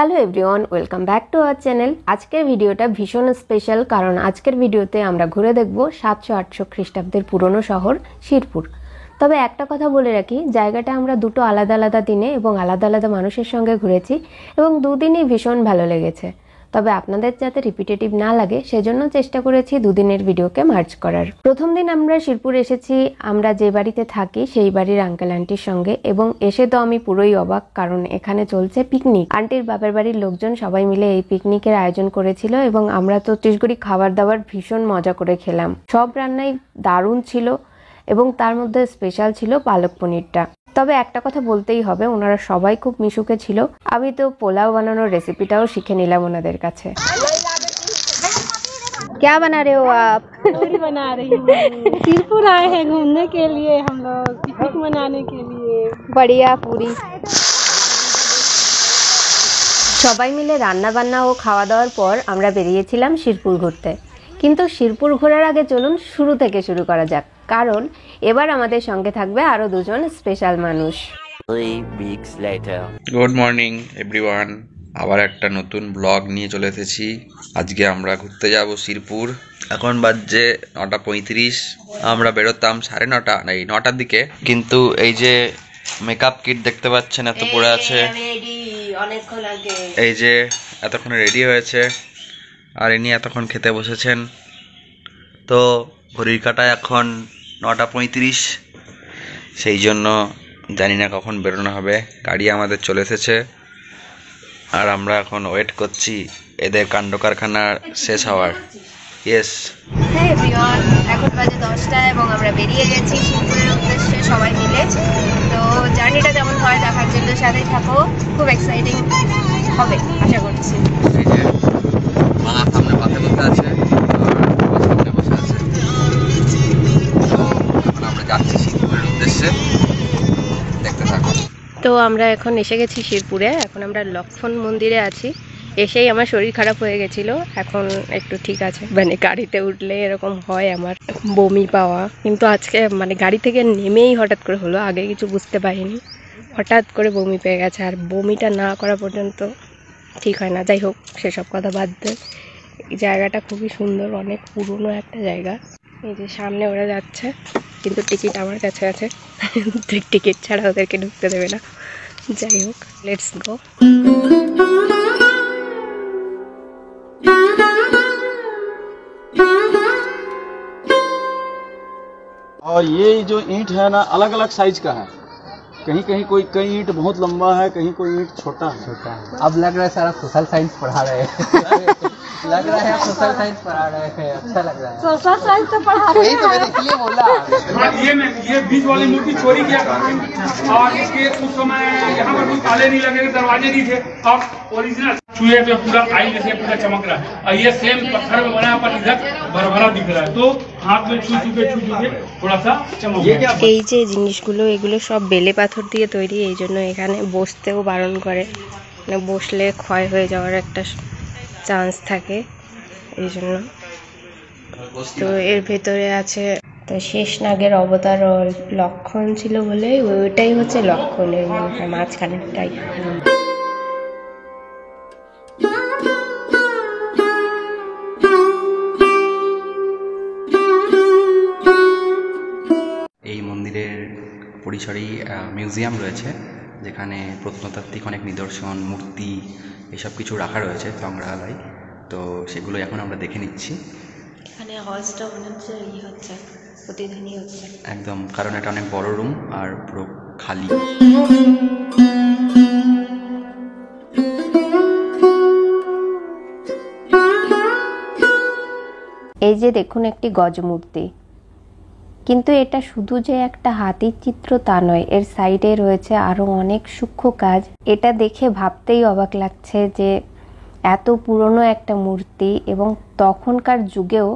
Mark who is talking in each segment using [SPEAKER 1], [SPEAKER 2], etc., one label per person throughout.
[SPEAKER 1] Hello everyone, welcome back to our channel. আজকের ভিডিওটা ভীষণ স্পেশাল, কারণ আজকের ভিডিওতে আমরা ঘুরে দেখব 700-800 খ্রিস্টাব্দের পুরনো শহর শিরপুর। তবে একটা কথা বলে রাখি, জায়গাটা আমরা দুটো আলাদা আলাদা দিনে এবং আলাদা আলাদা মানুষের সঙ্গে ঘুরেছি এবং দুদিনই ভীষণ ভালো লেগেছে। তবে আপনাদের যাতে রিপিটেটিভ না লাগে সেজন্য চেষ্টা করেছি দুদিনের ভিডিওকে মার্চ করার। প্রথম দিন আমরা শিরপুর এসেছি আমরা যে বাড়িতে থাকি সেই বাড়ির আঙ্কেল আন্টির সঙ্গে, এবং এসে তো আমি পুরোই অবাক, কারণ এখানে চলছে পিকনিক। আন্টির বাপের বাড়ির লোকজন সবাই মিলে এই পিকনিকের আয়োজন করেছিল এবং আমরা তো ছত্তিশগড়ি খাবার দাবার ভীষণ মজা করে খেলাম। সব রান্নাই দারুণ ছিল এবং তার মধ্যে স্পেশাল ছিল পালক পনিরটা। তবে একটা কথা বলতেই হবে, ওনারা সবাই খুব মিশুকে ছিল। আমি তো পোলাও বানানোর রেসিপিটাও শিখে নিলাম ওনাদের কাছে। क्या बना रहे हो आप?
[SPEAKER 2] पूरी बना रही हूँ। शिरपुर आए हैं घूमने के लिए, हम लोग पिकनिक मनाने के लिए।
[SPEAKER 1] बढ़िया पूरी। সবাই মিলে রান্না বান্না ও খাওয়া দাওয়ার পর আমরা বেরিয়েছিলাম শিরপুর ঘুরতে। কিন্তু শিরপুর ঘোরার আগে চলুন শুরু থেকে শুরু করা যাক, কারণ এবার আমাদের সঙ্গে থাকবে আরো দুজন স্পেশাল মানুষ।
[SPEAKER 3] 3 weeks later.
[SPEAKER 4] Good morning everyone, আবার একটা নতুন ব্লগ নিয়ে চলে এসেছি। আজকে আমরা ঘুরতে যাব শিরপুর। এখন বাজছে 9:35। আমরা বেরোতাম 9:30 না 9টার দিকে, কিন্তু এই যে মেকআপ কিট দেখতে পাচ্ছেন এত পড়ে আছে, এই যে এতক্ষণে রেডি হয়েছে আর ইনি এতক্ষণ খেতে বসেছেন। তো ঘড়ির কাঁটায় এখন 9:35, সেই জন্য জানি না কখন বেরোনো হবে। গাড়ি আমাদের চলে এসেছে আর আমরা এখন ওয়েট করছি এদের কাণ্ড কারখানা শেষ হওয়ার। ইয়েস,
[SPEAKER 1] হ্যাঁ এভরিওয়ান, এখন বাজে 10টা এবং আমরা বেরিয়ে গেছি শিরপুরের উদ্দেশ্যে সবাই মিলে। তো জার্নিটা কেমন হয় দেখার জন্য সাথেই থাকো, খুব এক্সাইটিং হবে আশা করছি।
[SPEAKER 4] এই যে মা সামনে পাশে বসে আছে আর বাবা সামনে বসে আছে। তো এখন আমরা যাচ্ছি শিরপুরের উদ্দেশ্যে, দেখতে থাকো।
[SPEAKER 1] তো আমরা এখন এসে গেছি শিরপুরে। এখন আমরা লক্ষ্মণ মন্দিরে আছি। এসেই আমার শরীর খারাপ হয়ে গেছিল, এখন একটু ঠিক আছে। মানে গাড়িতে উঠলে এরকম হয় আমার বমি পাওয়া, কিন্তু আজকে মানে গাড়ি থেকে নেমেই হঠাৎ করে হলো, আগে কিছু বুঝতে পারিনি, হঠাৎ করে বমি পেয়ে গেছে। আর বমিটা না করা পর্যন্ত ঠিক হয় না। যাই হোক, সেসব কথা বাদ দেয়। এই জায়গাটা খুবই সুন্দর, অনেক পুরনো একটা জায়গা। এই যে সামনে ওরা যাচ্ছে, কিন্তু টিকিট আমার কাছে আছে, টিকিট ছাড়া ওদেরকে ঢুকতে দেবে না। যাই হোক, লেটস গো।
[SPEAKER 5] और ये जो ईंट है ना अलग अलग साइज का है, कहीं कहीं कई ईंट बहुत लंबा है, कहीं कोई ईंट छोटा है।
[SPEAKER 6] अब लग रहा है सारा सोशल साइंस पढ़ा रहे हैं। लग रहा है आप सोशल साइंस पढ़ा रहे हैं, अच्छा लग रहा है।
[SPEAKER 2] सोशल साइंस तो पढ़ा रहे
[SPEAKER 6] वही तो मैंने इसलिए बोला।
[SPEAKER 7] ये बीच वाली मूर्ति चोरी किया और इसके उस समय यहाँ पर कोई ताले नहीं लगे, दरवाजे नहीं थे, और ओरिजिनल चूहे पे पूरा आई जैसे पूरा चमक रहा है। और ये सेम पत्थर में बना पर इधर भरभरा दिख रहा है, तो हाथ में छू के थोड़ा सा चमक।
[SPEAKER 1] এই যে জিনিসগুলো, এগুলো সব বেলে পাথর দিয়ে তৈরি, এই জন্য এখানে বসতেও বারণ করে, মানে বসলে ক্ষয় হয়ে যাওয়ার একটা চান্স থাকে, এই জন্য। তো এর ভেতরে আছে তো শেষ নাগের অবতার লক্ষণ ছিল বলে ওইটাই হচ্ছে লক্ষণের মনে হয় মাঝখানেরটাই।
[SPEAKER 4] এই মন্দিরের পরিসরেই মিউজিয়াম রয়েছে, যেখানে প্রত্নতাত্ত্বিক অনেক নিদর্শন, মূর্তি এসব কিছু রাখা রয়েছে, সংগ্রহালয়। তো সেগুলো এখন আমরা দেখে নিচ্ছি।
[SPEAKER 1] এখানে হজটা মনে হচ্ছে হচ্ছে প্রতিদিনই হচ্ছে
[SPEAKER 4] একদম, কারণ এটা অনেক বড় রুম আর পুরো খালি।
[SPEAKER 1] এই যে দেখুন একটি গজমূর্তি, কিন্তু এটা শুধু যে একটা হাতির চিত্র তা নয়, এর সাইডে রয়েছে আরো অনেক সূক্ষ্ম কাজ। এটা দেখে ভাবতেই অবাক লাগছে যে এত পুরনো একটা মূর্তি এবং তখনকার যুগেও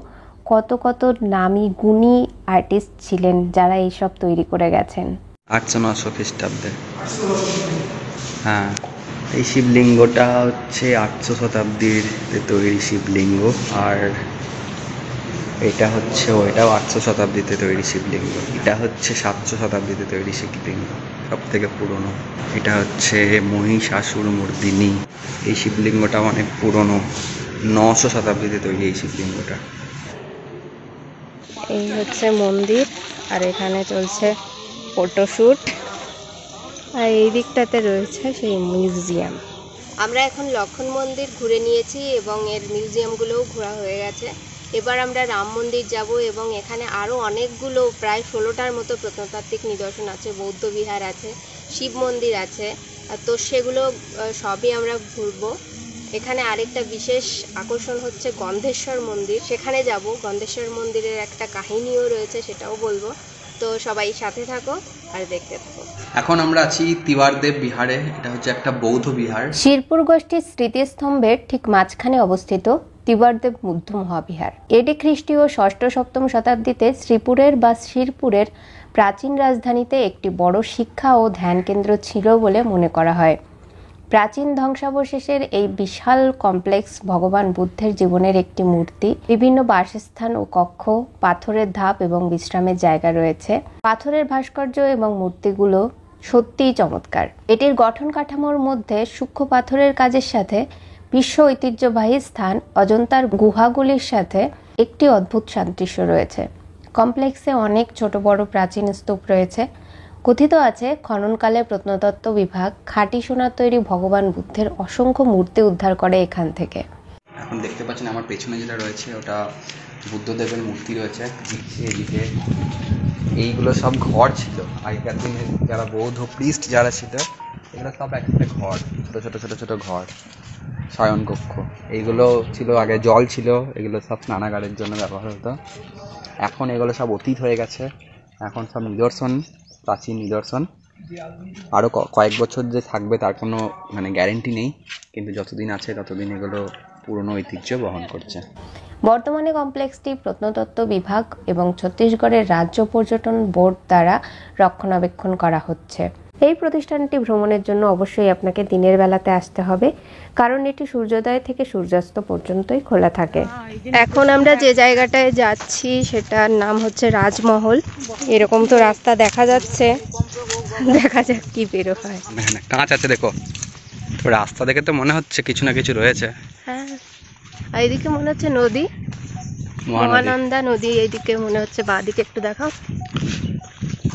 [SPEAKER 1] কত কত নামি গুণী আর্টিস্ট ছিলেন যারা এইসব তৈরি করে গেছেন।
[SPEAKER 4] 800-900 খ্রিস্টাব্দে। হ্যাঁ, এই শিবলিঙ্গটা হচ্ছে 800 শতাব্দীর তৈরি শিবলিঙ্গ, আর এটা হচ্ছে ওইটাও 800 শতাব্দীতে তৈরি শিবলিঙ্গ, এটা হচ্ছে 700 শতাব্দীতে তৈরি শিবলিঙ্গ। সব থেকে পুরনো। এটা হচ্ছে মহিষাসুর মর্দিনী। এই শিবলিঙ্গটা অনেক পুরনো, 900 শতাব্দীতে তৈরি এই শিবলিঙ্গটা।
[SPEAKER 1] এই হচ্ছে মন্দির, আর এখানে চলছে ফটোশুট, আর এই দিকটাতে রয়েছে সেই মিউজিয়াম। আমরা এখন লক্ষণ মন্দির ঘুরে নিয়েছি এবং এর মিউজিয়ামগুলোও ঘোরা হয়ে গেছে। এবার আমরা রাম মন্দির যাব এবং এখানে আরও অনেকগুলো প্রায় 16টার মতো প্রত্নতাত্ত্বিক নিদর্শন আছে, বৌদ্ধ বিহার আছে, শিব মন্দির আছে, তো সেগুলো সবই আমরা ঘুরবো। এখানে আরেকটা বিশেষ আকর্ষণ হচ্ছে গন্ধেশ্বর মন্দির, সেখানে যাব। গন্ধেশ্বর মন্দিরের একটা কাহিনীও রয়েছে, সেটাও বলবো। তো সবাই সাথে থাকো আর দেখতে থাকো।
[SPEAKER 4] এখন আমরা আছি তিওয়ারদেব বিহারে। এটা হচ্ছে একটা বৌদ্ধ বিহার।
[SPEAKER 1] শিরপুর গোষ্ঠীর স্মৃতিস্তম্ভের ঠিক মাঝখানে অবস্থিত তিওয়ারদেব বুদ্ধ মহাবিহার। এটি খ্রিস্টীয় 6ষ্ঠ-7ম শতাব্দীতে শ্রীপুরের বা শিরপুরের প্রাচীন রাজধানীতে একটি বড় শিক্ষা ও ধ্যান কেন্দ্র ছিল বলে মনে করা হয়। প্রাচীন ধ্বংসাবশেষের এই বিশাল কমপ্লেক্স ভগবান বুদ্ধের জীবনের একটি মূর্তি, বিভিন্ন বাসস্থান ও কক্ষ, পাথরের ধাপ এবং বিশ্রামের জায়গা রয়েছে। পাথরের ভাস্কর্য এবং মূর্তিগুলো সত্যিই চমৎকার। এটির গঠন কাঠামোর মধ্যে সূক্ষ্ম পাথরের কাজের সাথে বিশ্ব ঐতিহ্যবাহী স্থান অজন্তার গুহাগুলির সাথে একটি অদ্ভুত সাদৃশ্য রয়েছে। কমপ্লেক্সে অনেক ছোট বড় প্রাচীন স্তূপ রয়েছে। কথিত আছে খননকালে প্রত্নতত্ত্ব বিভাগ খাঁটি সোনার তৈরি ভগবান বুদ্ধের অসংখ্য মূর্তি উদ্ধার করে এখান থেকে।
[SPEAKER 4] এখন দেখতে পাচ্ছেন আমার পেছনে যেটা রয়েছে ওটা বুদ্ধদেবের মূর্তি রয়েছে। এদিকে এইগুলো সব ঘর ছিল আগেকার দিনে, যারা বৌদ্ধ প্রিস্ট যারা ছিল, এগুলো সব একটা ঘর, ছোট ছোট ছোট ছোট ঘর, শয়নকক্ষ। এইগুলো ছিল আগে, জল ছিল, এগুলো সব স্নানাগারের জন্য ব্যবহার হতো। এখন এগুলো সব অতীত হয়ে গেছে, এখন সব নিদর্শন, প্রাচীন নিদর্শন। আরও কয়েক বছর যে থাকবে তার কোনো গ্যারেন্টি নেই, কিন্তু যতদিন আছে ততদিন এগুলো পুরনো ঐতিহ্য বহন করছে।
[SPEAKER 1] বর্তমানে কমপ্লেক্সটি প্রত্নতত্ত্ব বিভাগ এবং ছত্তিশগড়ের রাজ্য পর্যটন বোর্ড দ্বারা রক্ষণাবেক্ষণ করা হচ্ছে। এই প্রতিষ্ঠানটি ভ্রমণের জন্য অবশ্যই আপনাকে দিনের বেলাতে আসতে হবে, কারণ এটি সূর্যোদয় থেকে সূর্যাস্ত পর্যন্তই খোলা থাকে। এখন আমরা যে জায়গাটায় যাচ্ছি সেটার নাম হচ্ছে রাজমহল। এরকম তো রাস্তা দেখা যাচ্ছে, দেখা যাক কি বেরো হয়।
[SPEAKER 4] কাঁচ আছে দেখো, তো রাস্তা দেখে তো মনে হচ্ছে কিছু না কিছু রয়েছে।
[SPEAKER 1] হ্যাঁ, এইদিকে মনে হচ্ছে নদী, মহানন্দা নদী। এইদিকে মনে হচ্ছে, বাঁদিকে একটু দেখাও।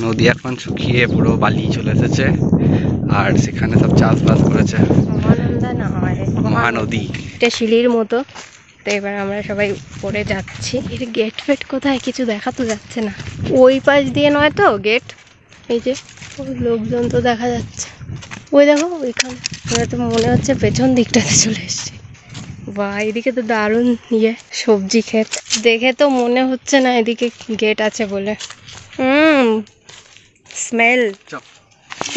[SPEAKER 4] নদী এখন শুকিয়ে পুরো বালি চলে এসেছে, আর সেখানে সব চাষবাস করেছে।
[SPEAKER 1] মহানন্দা না হয়
[SPEAKER 4] মহানদী।
[SPEAKER 1] এটা শিলির মতো। তো এবার আমরা সবাই উপরে যাচ্ছি। এর গেট ফেট কোথায় কিছু দেখা তো যাচ্ছে না। ওই পাশ দিয়ে নয় তো গেট, এই যে ওই লোকজন তো দেখা যাচ্ছে। ওই দেখো ওইখানে, ওরা তো মনে হচ্ছে পেছন দিকটাতে চলে এসছে। বা এদিকে তো দারুণ সবজি ক্ষেত, দেখে তো মনে হচ্ছে না এদিকে গেট আছে বলে। স্মেল।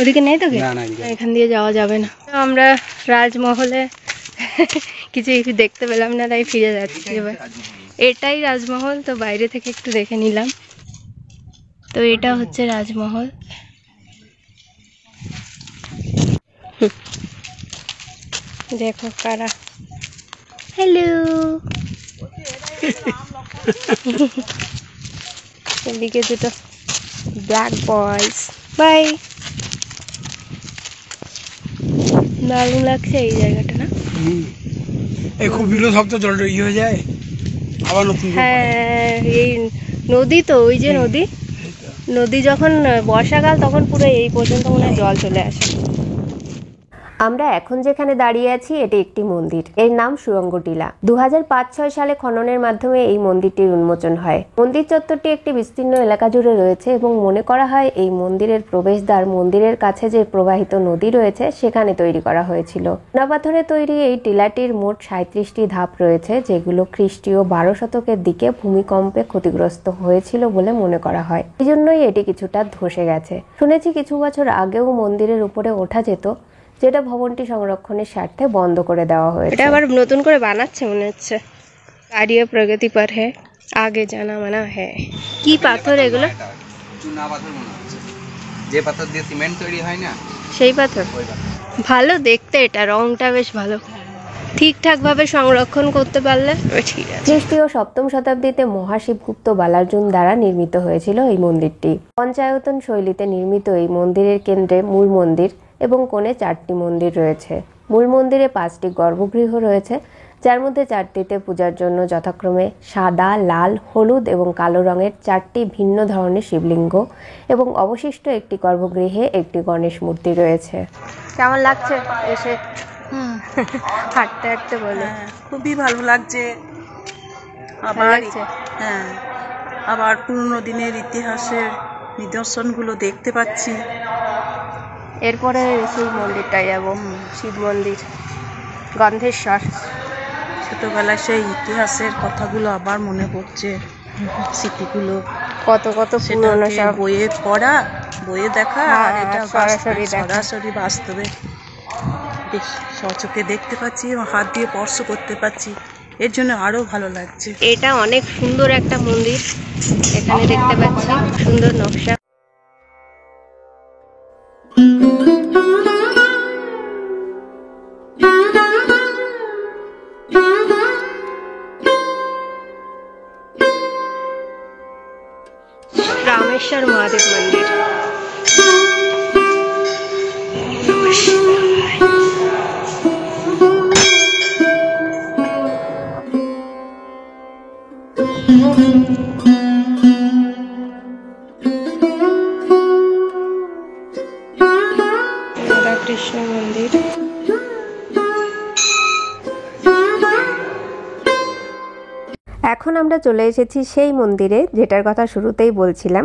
[SPEAKER 1] ওদিকে নেই তো গেট, এখান দিয়ে যাওয়া যাবে না। আমরা রাজমহলে কিছু দেখতে পেলাম না, তাই ফিরে যাচ্ছি এবার। এটাই রাজমহল, তো বাইরে থেকে একটু দেখে নিলাম। তো এটা হচ্ছে রাজমহল। দেখো কারা, হ্যালো। এদিকে দুটো ব্ল্যাক বয়েজ, বাই। দারুণ লাগছে এই জায়গাটা না?
[SPEAKER 8] খুব বিরোধ জল হয়ে যায় আবার নতুন।
[SPEAKER 1] হ্যাঁ, এই নদী তো, ওই যে নদী যখন বর্ষাকাল তখন পুরো এই পর্যন্ত মনে হয় জল চলে আসে। আমরা এখন যেখানে দাঁড়িয়ে আছি এটি একটি মন্দির, এর নাম সুরঙ্গ টিলা। 2005-06 সালে খননের মাধ্যমে এই মন্দিরটির উন্মোচন হয়। মন্দির চত্বরটি একটি বিস্তীর্ণ এলাকা জুড়ে রয়েছে এবং মনে করা হয় এই মন্দিরের প্রবেশদ্বার মন্দিরের কাছে যে প্রবাহিত নদী রয়েছে সেখানে তৈরি করা হয়েছিল। চুনাপাথরে তৈরি এই টিলাটির মোট 37টি ধাপ রয়েছে, যেগুলো খ্রিস্টীয় 12 শতকের দিকে ভূমিকম্পে ক্ষতিগ্রস্ত হয়েছিল বলে মনে করা হয়। এই জন্যই এটি কিছুটা ধসে গেছে। শুনেছি কিছু বছর আগেও মন্দিরের উপরে ওঠা যেত, যেটা ভবনটি সংরক্ষণের স্বার্থে বন্ধ করে দেওয়া হয়েছে। এটা আবার নতুন করে বানাচ্ছে মনে হচ্ছে। কারিয়া প্রগতি পর হ্যাঁ, আগে জানা মানা হ্যাঁ। কি পাথর এগুলো?
[SPEAKER 4] চুনা পাথর মনে হচ্ছে, যে পাথর দিয়ে সিমেন্ট তৈরি হয় না,
[SPEAKER 1] সেই পাথর। ভালো দেখতে, এটা রংটা বেশ ভালো। ঠিকঠাকভাবে সংরক্ষণ করতে পারলে ঠিক আছে। খ্রিস্টীয় 7ম শতাব্দীতে মহাশিবগুপ্ত বালার্জুন দ্বারা নির্মিত হয়েছিল এই মন্দিরটি। পঞ্চায়তন শৈলীতে নির্মিত এই মন্দিরের কেন্দ্রে মূল মন্দির এবং কোণে 4টি মন্দির রয়েছে। মূল মন্দিরে 5টি গর্ভগৃহ রয়েছে, যার মধ্যে 4টিতে পূজার জন্য যথাক্রমে সাদা, লাল, হলুদ এবং কালো রঙের 4টি ভিন্ন ধরনের শিবলিঙ্গ এবং অবশিষ্ট একটি গর্ভগৃহে একটি গণেশ মূর্তি রয়েছে। কেমন লাগছে এসে হাঁটতে হাঁটতে? বলে
[SPEAKER 9] খুবই ভালো লাগছে। আবার হ্যাঁ, আবার পুরনো দিনের ইতিহাসের নিদর্শনগুলো দেখতে পাচ্ছি।
[SPEAKER 1] এরপরে সেই মন্দিরটায় যাব, শিব মন্দির গন্ধেশ্বর।
[SPEAKER 9] ছোটবেলায় সেই ইতিহাসের কথাগুলো আবার মনে পড়ছে, স্মৃতিগুলো
[SPEAKER 1] কত কত পুরনো সব
[SPEAKER 9] বইয়ে পড়া, বইয়ে দেখা, আর এটা
[SPEAKER 1] সরাসরি
[SPEAKER 9] বাস্তবে সচোখে দেখতে পাচ্ছি এবং হাত দিয়ে স্পর্শ করতে পাচ্ছি, এর জন্য আরো ভালো লাগছে।
[SPEAKER 1] এটা অনেক সুন্দর একটা মন্দির, এখানে দেখতে পাচ্ছি সুন্দর নকশা। रामेश्वर महादेव मंदिर। राधा कृष्ण मंदिर। এখন আমরা চলে এসেছি সেই মন্দিরে যেটার কথা শুরুতেই বলছিলাম,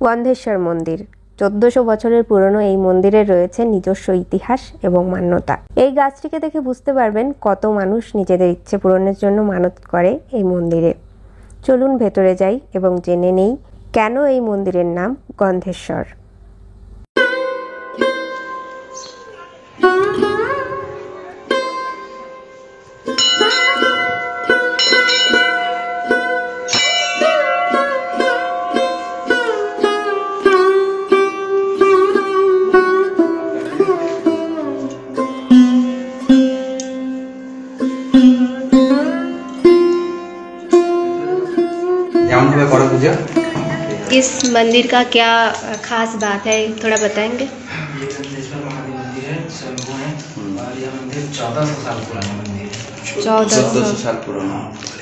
[SPEAKER 1] গন্ধেশ্বর মন্দির। 1400 বছরের পুরনো এই মন্দিরে রয়েছে নিজস্ব ইতিহাস এবং মান্যতা। এই গাছটিকে দেখে বুঝতে পারবেন কত মানুষ নিজেদের ইচ্ছে পূরণের জন্য মানত করে এই মন্দিরে। চলুন ভেতরে যাই এবং জেনে নেই কেন এই মন্দিরের নাম গন্ধেশ্বর। इस मंदिर का क्या खास बात है, थोड़ा बताएंगे?
[SPEAKER 6] ये गंधेश्वर महादेव मंदिर है, स्वयंभू है, और यह मंदिर 1400 साल पुराना मंदिर है।
[SPEAKER 4] 1400 साल पुराना।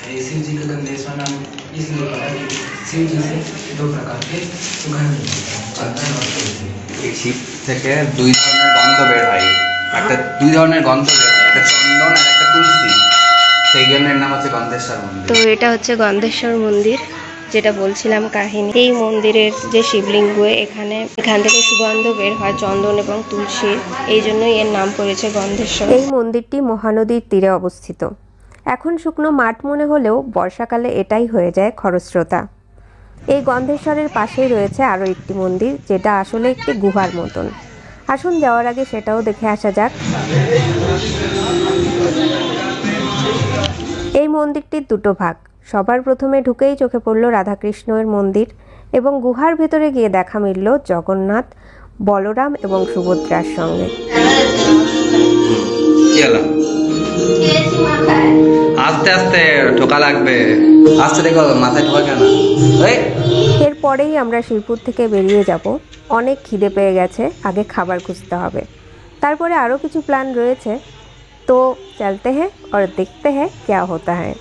[SPEAKER 6] ये शिव जी का गंधेश्वर नाम इसलिए पड़ा कि शिव जी से 2 प्रकार के सुगंध मिलते हैं, चंदन और तुलसी।
[SPEAKER 4] শিব থেকে 2 ধরনের গন্ধ বের হয়, একটা 2 ধরনের গন্ধ বের হয়, একটা চন্দন আর একটা তুলসী, সেই জন্যের নাম হচ্ছে গন্ধেশ্বর মন্দির।
[SPEAKER 1] তো এটা হচ্ছে গন্ধেশ্বর মন্দির, যেটা বলছিলাম কাহিনী। এই মন্দিরের যে শিবলিঙ্গ, এখান থেকে সুগন্ধ বের হয় চন্দন এবং তুলসীর, এই জন্যই এর নাম পড়েছে গন্ধেশ্বর। এই মন্দিরটি মহানদীর তীরে অবস্থিত। এখন শুকনো মাঠ মনে হলেও বর্ষাকালে এটাই হয়ে যায় খরস্রোতা। এই গন্ধেশ্বরের পাশেই রয়েছে আরও একটি মন্দির, যেটা আসলে একটি গুহার মতন। আসুন যাওয়ার আগে সেটাও দেখে আসা যাক। এই মন্দিরটির 2টো ভাগ। সবার প্রথমে ঢুকেই চোখে পড়ল রাধাকৃষ্ণের মন্দির এবং গুহার ভেতরে গিয়ে দেখা মিলল জগন্নাথ, বলরাম এবং সুভদ্রার সঙ্গে।
[SPEAKER 4] আস্তে আস্তে ঠোকা লাগবে, আস্তে দেখো মাথায় ঠোকা কেন।
[SPEAKER 1] এরপরেই আমরা শিবপুর থেকে বেরিয়ে যাব। অনেক খিদে পেয়ে গেছে, আগে খাবার খুঁজতে হবে। তারপরে আরও কিছু প্ল্যান রয়েছে, তো চলতে হ্যাঁ और देखते हैं क्या होता है।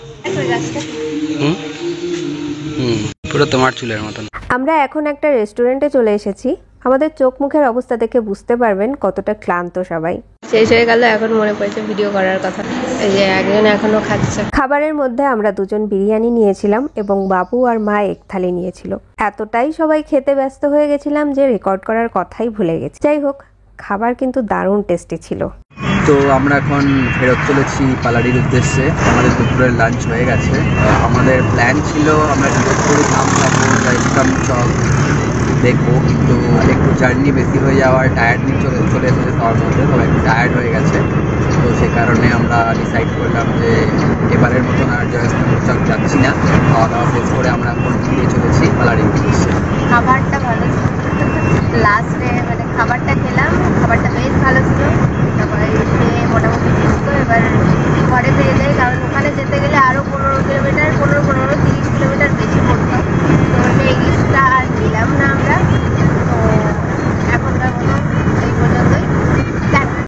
[SPEAKER 4] পুরো তোমার চুলের মতন।
[SPEAKER 1] আমরা এখন একটা রেস্টুরেন্টে চলে এসেছি। আমাদের চোখ মুখের অবস্থা দেখে বুঝতে পারবেন কতটা ক্লান্ত সবাই। শেষ হয়ে গেল, এখন মনে পড়েছে ভিডিও করার কথা। এই যে একজন এখনো খাচ্ছে। খাবারের মধ্যে আমরা 2জন বিরিয়ানি নিয়েছিলাম এবং বাবু আর মা 1 থালি নিয়েছিল। এতটাই সবাই খেতে ব্যস্ত হয়ে গেছিলাম যে রেকর্ড করার কথাই ভুলে গেছি। যাই হোক, খাবার কিন্তু দারুণ টেস্টি ছিল।
[SPEAKER 4] তো আমরা এখন ফেরত চলেছি পালাডির উদ্দেশ্যে। আমাদের দুপুরের লাঞ্চ হয়ে গেছে। আমাদের প্ল্যান ছিল আমরা ডিরেক্টলি ধাম খাবো, ইসলাম চক দেখবো, কিন্তু একটু জার্নি বেশি হয়ে যাওয়ার টায়ার্ড নিয়ে চলে এসেছে খাওয়ার মধ্যে, তো একটু টায়ার্ড হয়ে গেছে। তো সে কারণে আমরা ডিসাইড করলাম যে এবারের মতন আর জয়স্তম্ভ চক যাচ্ছি না। খাওয়া দাওয়া শেষ করে আমরা এখন ফিরে চলেছি পালাডির উদ্দেশ্যে।
[SPEAKER 1] খাবারটা ভালো ছিল, লাস্টে মানে খাবারটা খেলাম, খাবারটা বেশ ভালো ছিল।